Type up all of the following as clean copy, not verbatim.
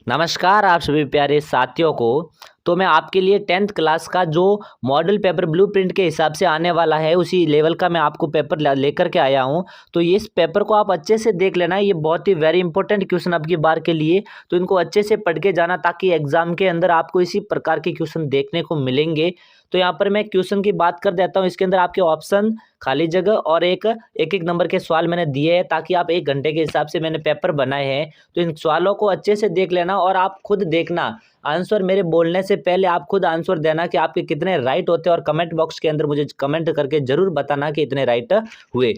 नमस्कार आप सभी प्यारे साथियों को। तो मैं आपके लिए 10th क्लास का जो मॉडल पेपर ब्लूप्रिंट के हिसाब से आने वाला है उसी लेवल का मैं आपको पेपर लेकर के आया हूं। तो ये इस पेपर को आप अच्छे से देख लेना, ये बहुत ही वेरी इंपॉर्टेंट क्वेश्चन आपकी बार के लिए। तो इनको अच्छे से पढ़ के जाना ताकि एग्जाम के अंदर आपको इसी प्रकार के क्वेश्चन देखने को मिलेंगे। तो यहाँ पर मैं क्वेश्चन की बात कर देता हूँ। इसके अंदर आपके ऑप्शन, खाली जगह और एक एक नंबर के सवाल मैंने दिए हैं ताकि आप 1 घंटे के हिसाब से मैंने पेपर बनाए हैं। तो इन सवालों को अच्छे से देख लेना और आप खुद देखना आंसर। मेरे बोलने से पहले आप खुद आंसर देना कि आपके कितने राइट होते हैं और कमेंट बॉक्स के अंदर मुझे कमेंट करके जरूर बताना कि इतने राइट हुए।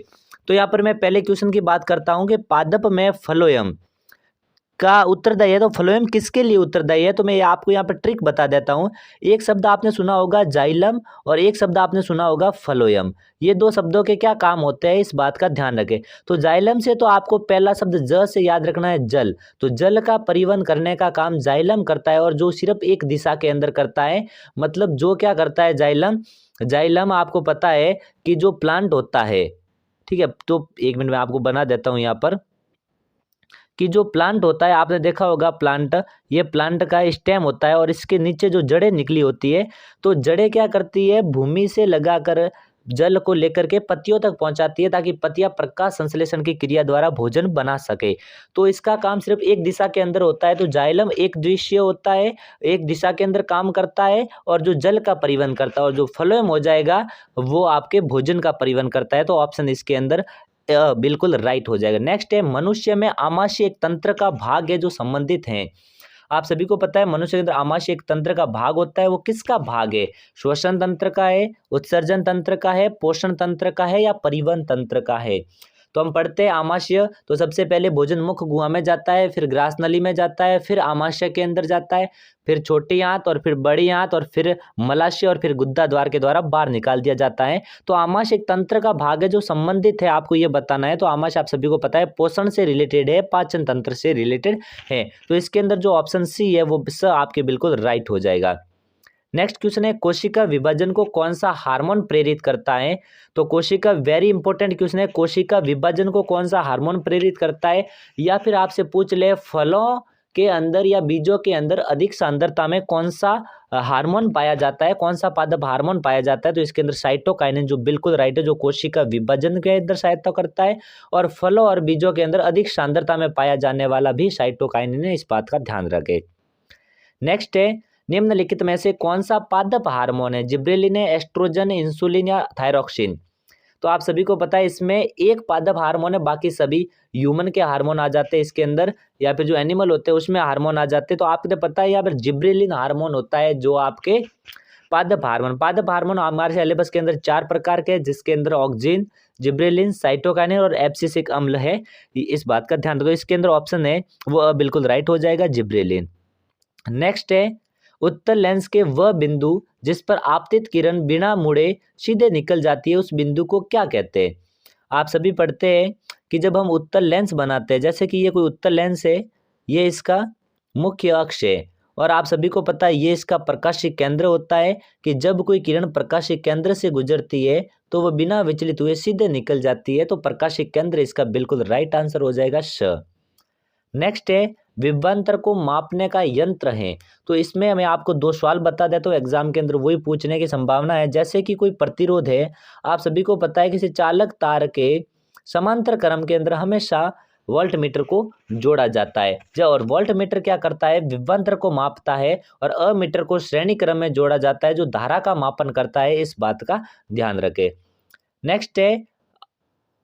तो यहाँ पर मैं पहले क्वेश्चन की बात करता हूँ कि पादप में फ्लोएम का उत्तरदायी है। तो फ्लोएम किसके लिए उत्तरदायी है? तो मैं आपको यहाँ पर ट्रिक बता देता हूँ। एक शब्द आपने सुना होगा जाइलम और एक शब्द आपने सुना होगा फ्लोएम। ये दो शब्दों के क्या काम होते हैं, इस बात का ध्यान रखें। तो जाइलम से तो आपको पहला शब्द ज से याद रखना है, जल। तो जल का परिवहन करने का काम जाइलम करता है और जो सिर्फ एक दिशा के अंदर करता है। मतलब जो क्या करता है जाइलम, जाइलम आपको पता है कि जो प्लांट होता है, ठीक है। तो 1 मिनट में आपको बना देता हूँ यहाँ पर कि जो प्लांट होता है, आपने देखा होगा प्लांट, ये प्लांट का स्टेम होता है और इसके नीचे जो जड़ें निकली होती है, तो जड़ें क्या करती है, भूमि से लगाकर जल को लेकर के पत्तियों तक पहुंचाती है ताकि पत्तियां प्रकाश संश्लेषण की क्रिया द्वारा भोजन बना सके। तो इसका काम सिर्फ एक दिशा के अंदर होता है। तो जाइलम एक दिशीय होता है, एक दिशा के अंदर काम करता है और जो जल का परिवहन करता है, और जो फ्लोएम हो जाएगा वो आपके भोजन का परिवहन करता है। तो ऑप्शन इसके अंदर बिल्कुल राइट हो जाएगा। नेक्स्ट है, मनुष्य में आमाशय एक तंत्र का भाग है जो संबंधित हैं। आप सभी को पता है मनुष्य के अंदर आमाशय एक तंत्र का भाग होता है। वो किसका भाग है? श्वसन तंत्र का है, उत्सर्जन तंत्र का है, पोषण तंत्र का है या परिवहन तंत्र का है? तो हम पढ़ते हैं आमाशय। तो सबसे पहले भोजन मुख गुहा में जाता है, फिर ग्रास नली में जाता है, फिर आमाशय के अंदर जाता है, फिर छोटी आंत और फिर बड़ी आंत और फिर मलाशय और फिर गुद्दा द्वार के द्वारा बाहर निकाल दिया जाता है। तो आमाशय एक तंत्र का भाग है जो संबंधित है, आपको ये बताना है। तो आमाशय आप सभी को पता है पोषण से रिलेटेड है, पाचन तंत्र से रिलेटेड है। तो इसके अंदर जो ऑप्शन सी है वो आपके बिल्कुल राइट हो जाएगा। नेक्स्ट क्वेश्चन है, कोशिका विभाजन को कौन सा हार्मोन प्रेरित करता है? तो कोशिका, वेरी इंपॉर्टेंट क्वेश्चन है, कोशिका विभाजन को कौन सा हार्मोन प्रेरित करता है? या फिर आपसे पूछ ले फलों के अंदर या बीजों के अंदर अधिक सांद्रता में कौन सा हार्मोन पाया जाता है, कौन सा पादप हार्मोन पाया जाता है? तो इसके अंदर साइटोकाइनिन जो बिल्कुल राइट है, जो कोशिका विभाजन के अंदर सहायता करता है। और फलों और बीजों के अंदर अधिक सांद्रता में पाया जाने वाला भी साइटोकाइनिन है, इस बात का ध्यान रखें। नेक्स्ट है, निम्नलिखित में से कौन सा पादप हार्मोन है? जिब्रेलिन है, एस्ट्रोजन, इंसुलिन या थायरॉक्सिन? तो आप सभी को पता है इसमें एक पादप हार्मोन है, बाकी सभी ह्यूमन के हार्मोन आ जाते हैं इसके अंदर, या फिर जो एनिमल होते हैं उसमें हार्मोन आ जाते हैं। तो आपको पता है यहाँ पर जिब्रेलिन हार्मोन होता है जो आपके पादप हार्मोन। पादप हार्मोन हमारे सिलेबस के अंदर 4 प्रकार के हैं, जिसके अंदर ऑक्सिन, जिब्रेलिन, साइटोकाइनिन और एब्सिसिक अम्ल है। इस बात का ध्यान रखो। इसके अंदर ऑप्शन है वो बिल्कुल राइट हो जाएगा, जिब्रेलिन। नेक्स्ट है, उत्तल लेंस के वह बिंदु जिस पर आपतित किरण बिना मुड़े सीधे निकल जाती है, उस बिंदु को क्या कहते हैं? आप सभी पढ़ते हैं कि जब हम उत्तल लेंस बनाते हैं, जैसे कि ये कोई उत्तल लेंस है, ये इसका मुख्य अक्ष है और आप सभी को पता है ये इसका प्रकाशीय केंद्र होता है कि जब कोई किरण प्रकाशीय केंद्र से गुजरती है तो वह बिना विचलित हुए सीधे निकल जाती है। तो प्रकाशीय केंद्र इसका बिल्कुल राइट आंसर हो जाएगा, श। नेक्स्ट है, विभवांतर को मापने का यंत्र है। तो इसमें मैं आपको 2 सवाल बता देता हूँ, एग्जाम के अंदर वही पूछने की संभावना है। जैसे कि कोई प्रतिरोध है, आप सभी को पता है किसी चालक तार के समांतर क्रम के अंदर हमेशा वोल्ट मीटर को जोड़ा जाता है। और वोल्ट मीटर क्या करता है, विभवांतर को मापता है, और अमीटर को श्रेणी क्रम में जोड़ा जाता है जो धारा का मापन करता है, इस बात का ध्यान रखें। नेक्स्ट है,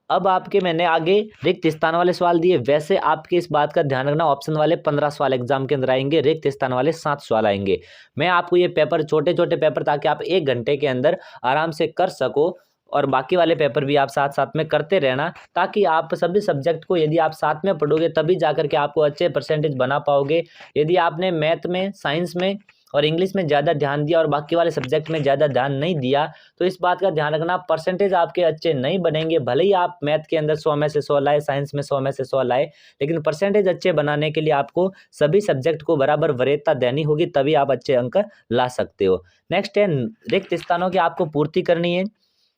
अब आपके मैंने आगे रिक्त स्थान वाले सवाल दिए, वैसे आपके इस बात का ध्यान रखना, ऑप्शन वाले 15 सवाल एग्जाम के अंदर आएंगे, रिक्त स्थान वाले 7 सवाल आएंगे। मैं आपको ये पेपर, छोटे छोटे पेपर, ताकि आप 1 घंटे के अंदर आराम से कर सको, और बाकी वाले पेपर भी आप साथ साथ में करते रहना, ताकि आप सभी सब्जेक्ट को यदि आप साथ में पढ़ोगे तभी जाकर के आपको अच्छे परसेंटेज बना पाओगे। यदि आपने मैथ में, साइंस में और इंग्लिश में ज़्यादा ध्यान दिया और बाकी वाले सब्जेक्ट में ज़्यादा ध्यान नहीं दिया, तो इस बात का ध्यान रखना, परसेंटेज आपके अच्छे नहीं बनेंगे। भले ही आप मैथ के अंदर 100 में से 100 लाए, साइंस में 100 में से 100 लाए, लेकिन परसेंटेज अच्छे बनाने के लिए आपको सभी सब्जेक्ट को बराबर वरीयता देनी होगी, तभी आप अच्छे अंक ला सकते हो। नेक्स्ट है, रिक्त स्थानों की आपको पूर्ति करनी है।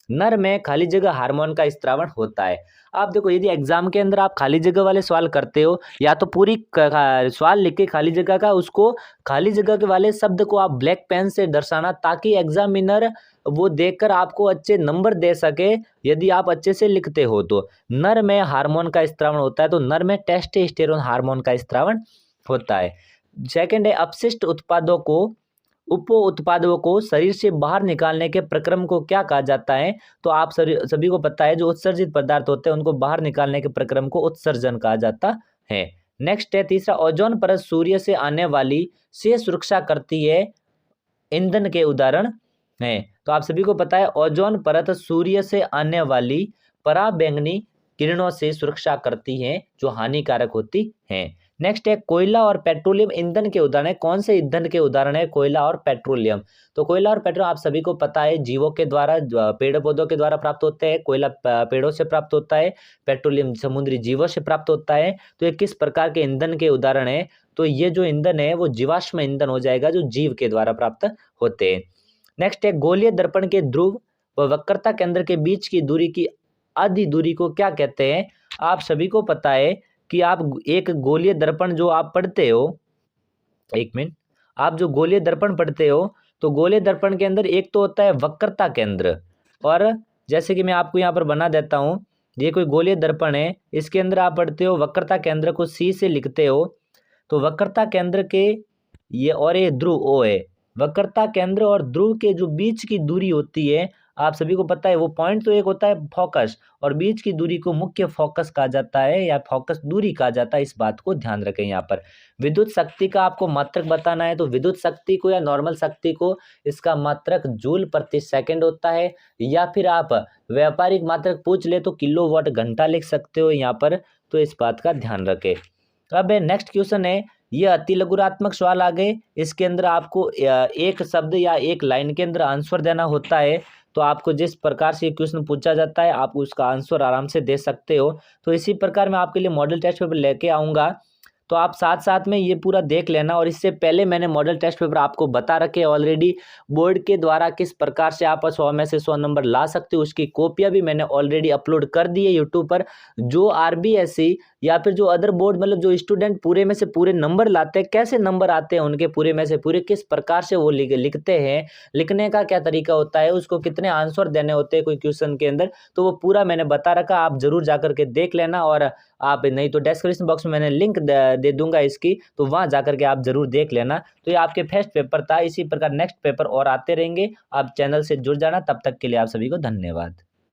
नर में खाली जगह हार्मोन का स्त्रावण होता है। आप देखो, यदि एग्जाम के अंदर आप खाली जगह वाले सवाल करते हो, या तो पूरी सवाल लिख के खाली जगह का उसको खाली जगह के वाले शब्द को आप ब्लैक पेन से दर्शाना, ताकि एग्जामिनर वो देखकर आपको अच्छे नंबर दे सके यदि आप अच्छे से लिखते हो तो। नर में हार्मोन का स्त्रावण होता है, तो नर में टेस्टोस्टेरोन हार्मोन का स्त्रावण होता है। सेकंड है, अपशिष्ट उत्पादों को उप उत्पादों को शरीर से बाहर निकालने के प्रक्रम को क्या कहा जाता है? तो आप सभी को पता है, जो उत्सर्जित पदार्थ होते हैं उनको बाहर निकालने के प्रक्रम को उत्सर्जन कहा जाता है। नेक्स्ट है तीसरा, ओजोन परत सूर्य से आने वाली से सुरक्षा करती है, ईंधन के उदाहरण हैं। तो आप सभी को पता है, ओजोन परत सूर्य से आने वाली पराबैंगनी किरणों से सुरक्षा करती है, जो हानिकारक होती हैं। नेक्स्ट है, कोयला और पेट्रोलियम ईंधन के उदाहरण है। कौन से ईंधन के उदाहरण है? कोयला और पेट्रोलियम। तो कोयला और पेट्रोल आप सभी को पता है, जीवों के द्वारा, पेड़ पौधों के द्वारा प्राप्त होते हैं। कोयला पेड़ों से प्राप्त होता है, पेट्रोलियम समुद्री जीवों से प्राप्त होता है। तो ये किस प्रकार के ईंधन के उदाहरण है? तो ये जो ईंधन है वो जीवाश्म ईंधन हो जाएगा, जो जीव के द्वारा प्राप्त होते हैं। नेक्स्ट है, गोलीय दर्पण के ध्रुव व वक्रता केंद्र के बीच की दूरी की आधी दूरी को क्या कहते हैं? आप सभी को पता है कि आप एक गोलीय दर्पण जो आप पढ़ते हो, एक मिनट, आप जो गोलीय दर्पण पढ़ते हो, तो गोलीय दर्पण के अंदर एक तो होता है वक्रता केंद्र, और जैसे कि मैं आपको यहाँ पर बना देता हूँ, ये कोई गोलीय दर्पण है, इसके अंदर आप पढ़ते हो वक्रता केंद्र को सी से लिखते हो। तो वक्रता केंद्र के ये, और ये ध्रुव ओ है, वक्रता केंद्र और ध्रुव के जो बीच की दूरी होती है, आप सभी को पता है, वो पॉइंट तो एक होता है फोकस, और बीच की दूरी को मुख्य फोकस कहा जाता है, या फोकस दूरी कहा जाता है। इस बात को ध्यान रखें। यहाँ पर विद्युत शक्ति का आपको मात्रक बताना है, तो विद्युत शक्ति को या नॉर्मल शक्ति को, इसका मात्रक जूल प्रति सेकंड होता है, या फिर आप व्यापारिक मात्रक पूछ ले तो किलोवाट घंटा लिख सकते हो यहाँ पर। तो इस बात का ध्यान रखें। अब नेक्स्ट क्वेश्चन है, ये अति लघुरात्मक सवाल आ गए, इसके अंदर आपको एक शब्द या एक लाइन के अंदर आंसर देना होता है। तो आपको जिस प्रकार से ये क्वेश्चन पूछा जाता है, आप उसका आंसर आराम से दे सकते हो। तो इसी प्रकार मैं आपके लिए मॉडल टेस्ट पेपर लेके आऊँगा, तो आप साथ साथ में ये पूरा देख लेना। और इससे पहले मैंने मॉडल टेस्ट पेपर आपको बता रखे ऑलरेडी, बोर्ड के द्वारा किस प्रकार से आप 100 में से 100 नंबर ला सकते हो, उसकी कॉपियाँ भी मैंने ऑलरेडी अपलोड कर दी है यूट्यूब पर। जो आरबीएससी या फिर जो अदर बोर्ड, मतलब जो स्टूडेंट पूरे में से पूरे नंबर लाते हैं, कैसे नंबर आते हैं उनके पूरे में से पूरे, किस प्रकार से वो लिखते हैं, लिखने का क्या तरीका होता है, उसको कितने आंसर देने होते हैं कोई क्वेश्चन के अंदर, तो वो पूरा मैंने बता रखा। आप जरूर जाकर के देख लेना, और आप नहीं तो डिस्क्रिप्शन बॉक्स में मैंने लिंक दे दूंगा इसकी, तो वहाँ जाकर के आप जरूर देख लेना। तो ये आपके फर्स्ट पेपर था। इसी प्रकार नेक्स्ट पेपर और आते रहेंगे, आप चैनल से जुड़ जाना। तब तक के लिए आप सभी को धन्यवाद।